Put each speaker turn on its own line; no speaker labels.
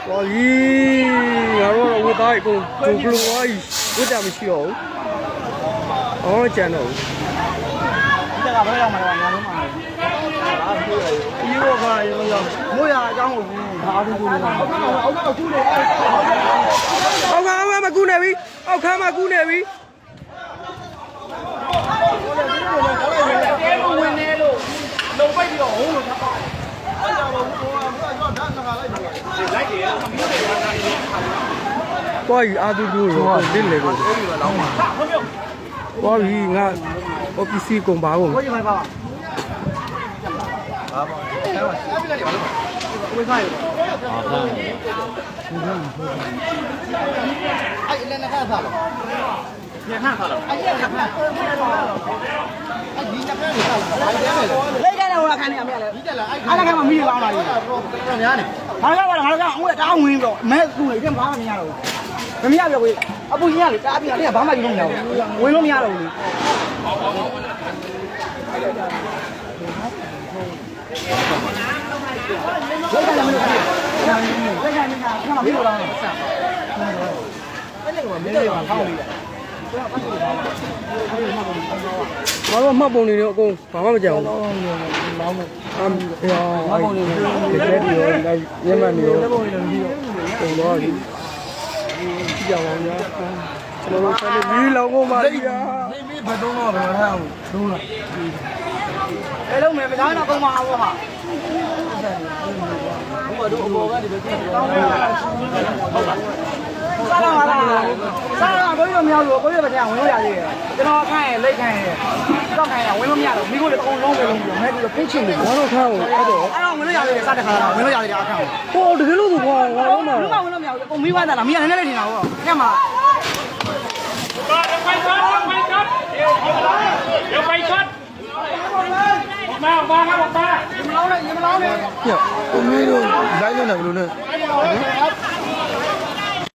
哇咦，俺说我打一个做不了啊，我咱们需要，哦，见到。
这个不要买了，俺都买。一个吧，一个要，我呀，让我他都做的。
奥卡嘛，姑那边，奥卡嘛，姑那边。သွားပြီအာသူတို့ရောလစ်လေကိုသွားပြီငါဟိုပစ္စည်းကုန်ပါကုန်
我一块八。为啥有？哎，那看啥了？你看啥了？哎，你看。哎，你那看啥了？来看了，我看你没来。俺那看嘛没有往哪里？干啥呢？俺看我打稳着，买东西先把它灭了。没灭了喂，啊不灭了，打别的把嘛就弄了，稳了灭了喂。来看了没有？来看，看嘛没有了。没有吧？好哩。
ငါတို့မှတ်ပုံနေတော့အကုန်ဘာမှမကြောက်ဘူး
လောင်းမ
အမ်အေးမှတ်ပုံနေဒီကလေးရောညမနေရော
လောင်းပုံနေပြီးတော့
ပုံတော့ဒီကြောက်ပါဗျာကျွန်တော်တို့ဆက်ပြီးမီးလောင်ကုန်ပါဗျာ
မင်းဘယ်တော့မှဘယ်ထားအောင်သုံးလားဘယ်လုံးမဲမသားတော့ပုံမအောင်ပါဘုရားတို့အပေါ်ကဒီလိုကြည့်တောင်းနေတာဟုတ်လားစားလာပါလားစားလာကိုကြီးတော့မရဘူးကိုကြီးပဲတရားဝင်လို့ရသေးတယ်ကျွန်တော်ခိုင်းရင်လိတ်ခိုင်းရင်တော့ခိုင်းရင်ဝင်လို့မရတော့မိကိုလည်းအကုန်လုံးပဲလုံးပြီးတော့မဲပြီးတော့ဖိတ်ချင်တယ်
ငါတို့ခါကိုအဲ့တော့
အဲ့တော့ဝင်လို့ရသေးတယ်စားတဲ့ခါတော့ဝင်လို့ရသေးတယ်အခါ
ဟိုတကယ်လို့ဆိုကွာငါတို့မှ
ဝင်လို့မရဘူးအကုန်မိသွားတာလားမိရနည်းနည်းလေးထင်တာဟုတ်ကဲ့မှာ
เดี๋ยวไปช็อตมาครับมา
မလောင်းနဲ့မလောင်းနဲ့
ညကိုမင်းတို့လိုက်နေတယ်ဘယ်လိုလဲ